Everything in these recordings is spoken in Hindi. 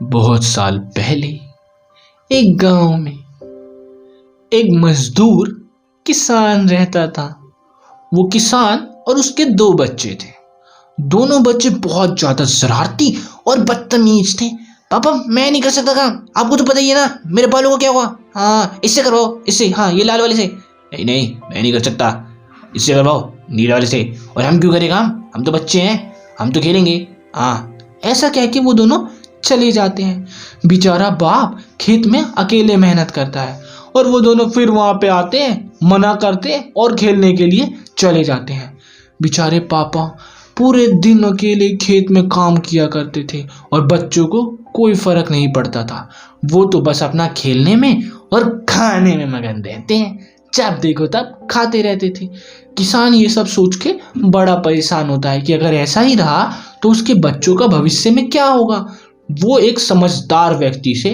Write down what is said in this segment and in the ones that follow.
बहुत साल पहले एक गांव में एक मजदूर किसान रहता था। वो किसान और उसके दो बच्चे थे। दोनों बच्चे बहुत ज्यादा शरारती और बदतमीज थे। पापा मैं नहीं कर सकता काम, आपको तो पता ही है ना मेरे बालों को क्या हुआ। हाँ इससे करवाओ, इससे, हाँ ये लाल वाले से। नहीं नहीं मैं नहीं कर सकता, इससे करवाओ नीले वाले से। और हम क्यों करें काम, हम तो बच्चे हैं, हम तो खेलेंगे। हाँ ऐसा कह के वो दोनों चले जाते हैं। बेचारा बाप खेत में अकेले मेहनत करता है और वो दोनों फिर वहां पे आते हैं, मना करते हैं और खेलने के लिए चले जाते हैं। बेचारे पापा पूरे दिन अकेले खेत में काम किया करते थे और बच्चों को कोई फर्क नहीं पड़ता था। वो तो बस अपना खेलने में और खाने में मगन रहते हैं, जब देखो तब खाते रहते थे। किसान ये सब सोच के बड़ा परेशान होता है कि अगर ऐसा ही रहा तो उसके बच्चों का भविष्य में क्या होगा। वो एक समझदार व्यक्ति से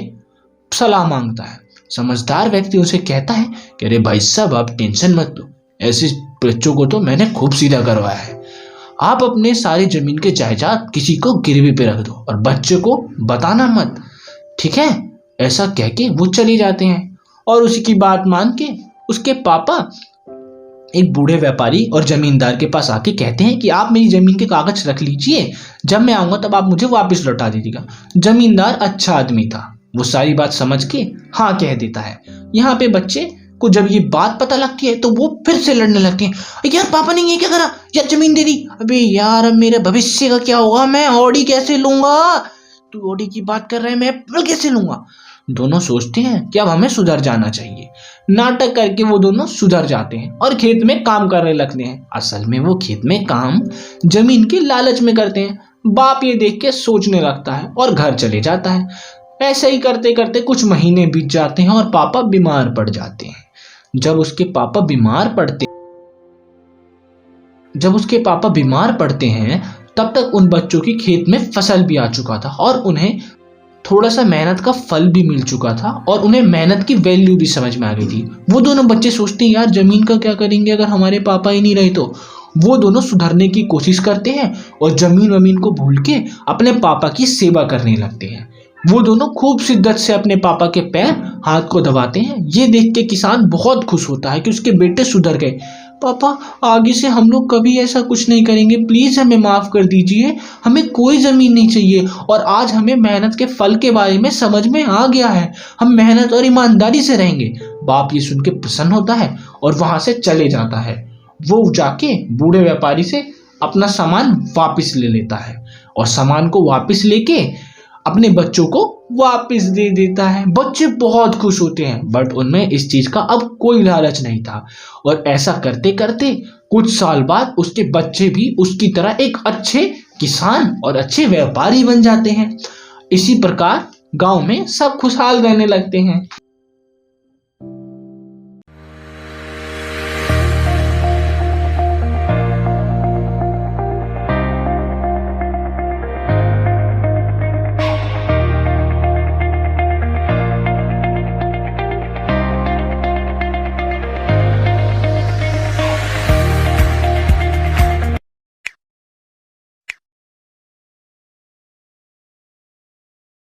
सलाह मांगता है। समझदार व्यक्ति उसे कहता है कि अरे भाई साहब आप टेंशन मत लो, ऐसे बच्चों को तो मैंने खूब सीधा करवाया है। आप अपने सारी जमीन के जायदाद किसी को गिरवी पे रख दो और बच्चे को बताना मत, ठीक है। ऐसा कह के वो चले जाते हैं और उसकी बात मान के उसके पापा एक बूढ़े व्यापारी और जमींदार के पास आके कहते हैं कि आप मेरी जमीन के कागज रख लीजिए, जब मैं आऊंगा तब आप मुझे वापस लौटा दीजिएगा। जमींदार अच्छा आदमी था, वो सारी बात समझ के हाँ कह देता है। यहाँ पे बच्चे को जब ये बात पता लगती है तो वो फिर से लड़ने लगते हैं। यार पापा ने ये क्या करा, यार जमीन दे दी, अबे यार अब मेरे भविष्य का क्या होगा, मैं ऑडी कैसे लूंगा, तू ऑडी की बात कर रहा है मैं एप्पल कैसे लूंगा। दोनों सोचते हैं कि अब हमें सुधर जाना चाहिए। नाटक करके वो दोनों सुधर जाते हैं और खेत में काम करने लगते हैं। असल में वो खेत में काम जमीन के लालच में करते हैं। बाप ये देख के सोचने लगता है और घर चले जाता है। ऐसे ही करते करते कुछ महीने बीत जाते हैं और पापा बीमार पड़ जाते हैं। जब उसके पापा बीमार पड़ते हैं तब तक उन बच्चों की खेत में फसल भी आ चुका था और उन्हें थोड़ा सा मेहनत का फल भी मिल चुका था और उन्हें मेहनत की वैल्यू भी समझ में आ गई थी। वो दोनों बच्चे सोचते हैं यार जमीन का क्या करेंगे अगर हमारे पापा ही नहीं रहे तो। वो दोनों सुधरने की कोशिश करते हैं और जमीन को भूल के अपने पापा की सेवा करने लगते हैं। वो दोनों खूब शिद्दत से अपने पापा के पैर हाथ को दबाते हैं। ये देख के किसान बहुत खुश होता है कि उसके बेटे सुधर गए। पापा आगे से हम लोग कभी ऐसा कुछ नहीं करेंगे, प्लीज हमें माफ कर दीजिए, हमें कोई जमीन नहीं चाहिए और आज हमें मेहनत के फल के बारे में समझ में आ गया है, हम मेहनत और ईमानदारी से रहेंगे। बाप ये सुन के प्रसन्न होता है और वहां से चले जाता है। वो जाके बूढ़े व्यापारी से अपना सामान वापस ले लेता है और सामान को वापस लेके अपने बच्चों को वापस दे देता है। बच्चे बहुत खुश होते हैं बट उनमें इस चीज का अब कोई लालच नहीं था और ऐसा करते करते कुछ साल बाद उसके बच्चे भी उसकी तरह एक अच्छे किसान और अच्छे व्यापारी बन जाते हैं। इसी प्रकार गांव में सब खुशहाल रहने लगते हैं।